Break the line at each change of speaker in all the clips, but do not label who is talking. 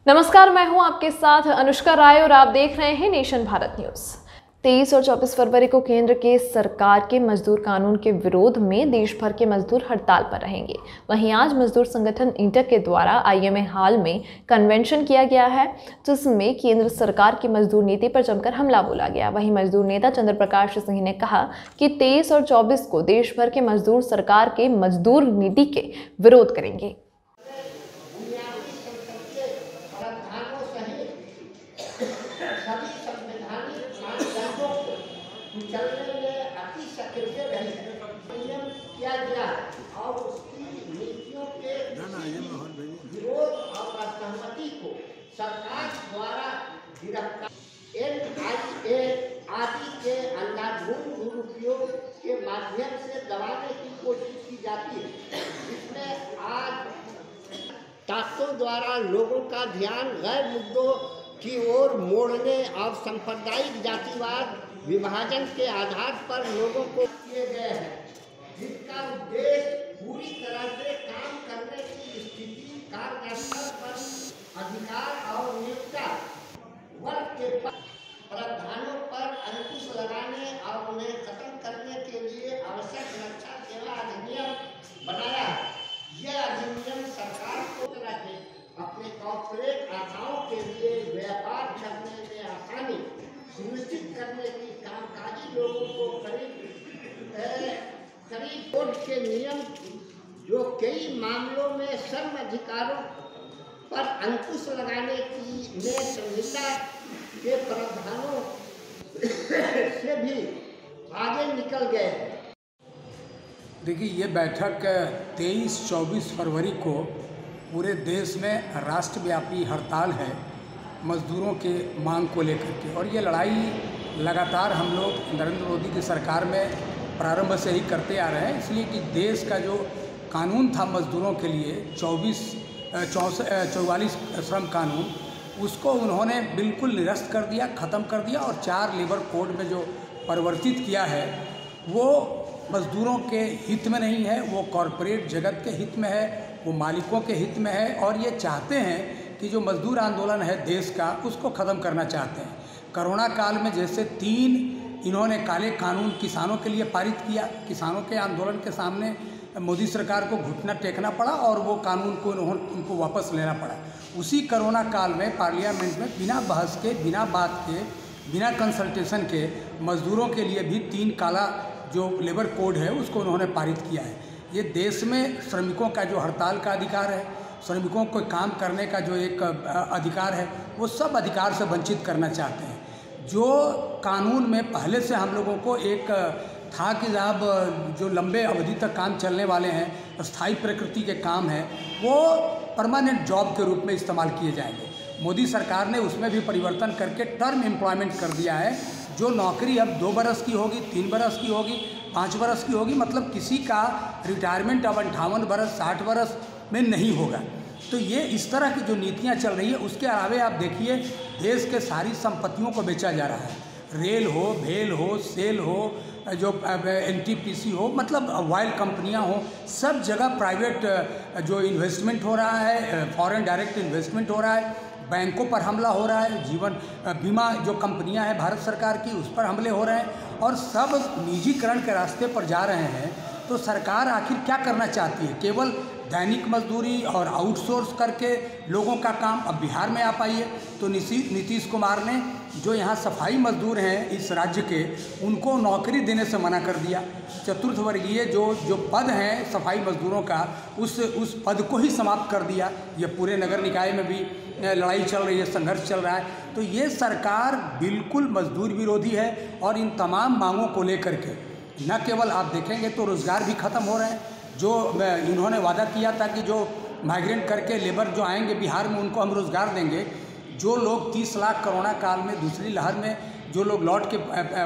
नमस्कार, मैं हूं आपके साथ अनुष्का राय और आप देख रहे हैं नेशन भारत न्यूज। 23 और 24 फरवरी को केंद्र के सरकार के मजदूर कानून के विरोध में देश भर के मजदूर हड़ताल पर रहेंगे। वहीं आज मजदूर संगठन इंटक के द्वारा आईएमए हॉल में कन्वेंशन किया गया है, जिसमें केंद्र सरकार की मजदूर नीति पर जमकर हमला बोला गया। वहीं मजदूर नेता चंद्र प्रकाश सिंह ने कहा कि 23 और 24 को देश भर के मजदूर सरकार के मजदूर नीति के विरोध करेंगे।
सभी संवैधानिक मानदंडों को कुचलने में अति सक्रिय रही नियम किया गया और उसकी नीतियों के विरोध और असहमति को सरकार द्वारा गिरफ्तार एनआईए आदि के अंधाधुंध दुरुपयोग के माध्यम से दबाने की कोशिश की जाती है, जिसमें आज ताकतों द्वारा लोगों का ध्यान गैर मुद्दों की ओर मोड़ने और सांप्रदायिक जातिवाद विभाजन के आधार पर लोगों को किए गए हैं, जिसका उद्देश्य पूरी तरह से काम करने की स्थिति, कार्यस्थल पर अधिकार और नियोक्ता वर्ग के प्रावधानों पर अंकुश लगाने और उन्हें खत्म करने के लिए आवश्यक रक्षा सेवा अधिनियम बनाया है। यह अधिनियम सरकार को अपने कॉर्पोरेट आशाओं के लिए व्यापार करने में आसानी सुनिश्चित करने की कामकाजी लोगों को करीब कोड के नियम जो कई मामलों में श्रम अधिकारों पर अंकुश लगाने की में संहिता के प्रावधानों से भी आगे निकल गए हैं।
देखिए, ये बैठक 23-24 फरवरी को पूरे देश में राष्ट्रव्यापी हड़ताल है मज़दूरों के मांग को लेकर के, और ये लड़ाई लगातार हम लोग नरेंद्र मोदी की सरकार में प्रारंभ से ही करते आ रहे हैं, इसलिए कि देश का जो कानून था मज़दूरों के लिए 44 श्रम कानून, उसको उन्होंने बिल्कुल निरस्त कर दिया, ख़त्म कर दिया, और 4 लेबर कोड में जो परिवर्तित किया है वो मज़दूरों के हित में नहीं है, वो कॉरपोरेट जगत के हित में है, वो मालिकों के हित में है, और ये चाहते हैं कि जो मज़दूर आंदोलन है देश का उसको ख़त्म करना चाहते हैं। कोरोना काल में जैसे 3 इन्होंने काले कानून किसानों के लिए पारित किया, किसानों के आंदोलन के सामने मोदी सरकार को घुटना टेकना पड़ा और वो कानून को उनको वापस लेना पड़ा। उसी कोरोना काल में पार्लियामेंट में बिना बहस के, बिना बात के, बिना कंसल्टेशन के मज़दूरों के लिए भी 3 काला जो लेबर कोड है उसको उन्होंने पारित किया है। ये देश में श्रमिकों का जो हड़ताल का अधिकार है, श्रमिकों को काम करने का जो एक अधिकार है, वो सब अधिकार से वंचित करना चाहते हैं। जो कानून में पहले से हम लोगों को एक था कि जब जो लंबे अवधि तक काम चलने वाले हैं, स्थायी प्रकृति के काम हैं, वो परमानेंट जॉब के रूप में इस्तेमाल किए जाएंगे। मोदी सरकार ने उसमें भी परिवर्तन करके टर्म एम्प्लॉयमेंट कर दिया है। जो नौकरी अब 2 बरस की होगी, 3 बरस की होगी, 5 बरस की होगी, मतलब किसी का रिटायरमेंट अब 58 बरस, 60 बरस में नहीं होगा। तो ये इस तरह की जो नीतियाँ चल रही है, उसके अलावे आप देखिए देश के सारी संपत्तियों को बेचा जा रहा है। रेल हो, भेल हो, सेल हो, जो एनटीपीसी हो, मतलब ऑयल कंपनियां हो, सब जगह प्राइवेट जो इन्वेस्टमेंट हो रहा है, फॉरेन डायरेक्ट इन्वेस्टमेंट हो रहा है, बैंकों पर हमला हो रहा है, जीवन बीमा जो कंपनियां हैं भारत सरकार की उस पर हमले हो रहे हैं, और सब निजीकरण के रास्ते पर जा रहे हैं। तो सरकार आखिर क्या करना चाहती है? केवल दैनिक मजदूरी और आउटसोर्स करके लोगों का काम। अब बिहार में आप आइए तो नीतीश कुमार ने जो यहाँ सफाई मजदूर हैं इस राज्य के, उनको नौकरी देने से मना कर दिया। चतुर्थ वर्गीय जो पद हैं सफाई मजदूरों का, उस पद को ही समाप्त कर दिया। ये पूरे नगर निकाय में भी लड़ाई चल रही है, संघर्ष चल रहा है। तो ये सरकार बिल्कुल मजदूर विरोधी है, और इन तमाम मांगों को लेकर के न केवल आप देखेंगे तो रोज़गार भी ख़त्म हो रहे हैं। जो इन्होंने वादा किया था कि जो माइग्रेंट करके लेबर जो आएंगे बिहार में उनको हम रोज़गार देंगे, जो लोग 30 लाख कोरोना काल में दूसरी लहर में जो लोग लौट के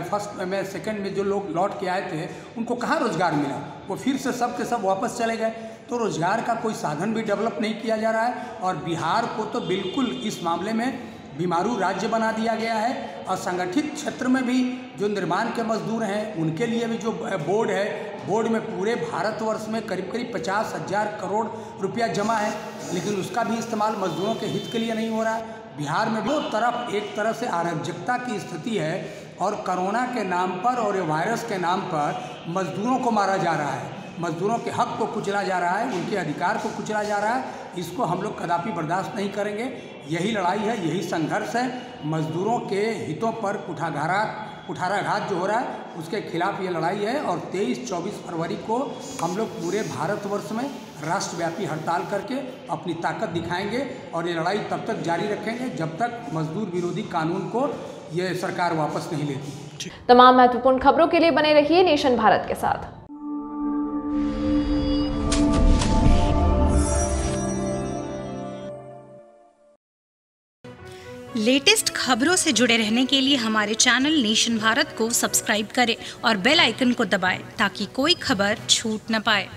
फर्स्ट में सेकंड में जो लोग लौट के आए थे, उनको कहाँ रोज़गार मिला? वो फिर से सब के सब वापस चले गए। तो रोज़गार का कोई साधन भी डेवलप नहीं किया जा रहा है, और बिहार को तो बिल्कुल इस मामले में बीमारू राज्य बना दिया गया है। और संगठित क्षेत्र में भी जो निर्माण के मजदूर हैं उनके लिए भी जो बोर्ड है, बोर्ड में पूरे भारतवर्ष में करीब करीब 50,000 करोड़ रुपया जमा है, लेकिन उसका भी इस्तेमाल मजदूरों के हित के लिए नहीं हो रहा है। बिहार में दो तरफ एक तरह से अराजकता की स्थिति है और कोरोना के नाम पर और वायरस के नाम पर मजदूरों को मारा जा रहा है, मजदूरों के हक को कुचला जा रहा है, उनके अधिकार को कुचला जा रहा है। इसको हम लोग कदापि बर्दाश्त नहीं करेंगे। यही लड़ाई है, यही संघर्ष है। मजदूरों के हितों पर कुठाराघात जो हो रहा है उसके खिलाफ ये लड़ाई है। और 23-24 फरवरी को हम लोग पूरे भारतवर्ष में राष्ट्रव्यापी हड़ताल करके अपनी ताकत दिखाएंगे और ये लड़ाई तब तक जारी रखेंगे जब तक मजदूर विरोधी कानून को ये सरकार वापस नहीं लेती।
तमाम महत्वपूर्ण खबरों के लिए बने रहिए नेशन भारत के साथ।
लेटेस्ट खबरों से जुड़े रहने के लिए हमारे चैनल नेशन भारत को सब्सक्राइब करें और बेल आइकन को दबाएं ताकि कोई खबर छूट न पाए।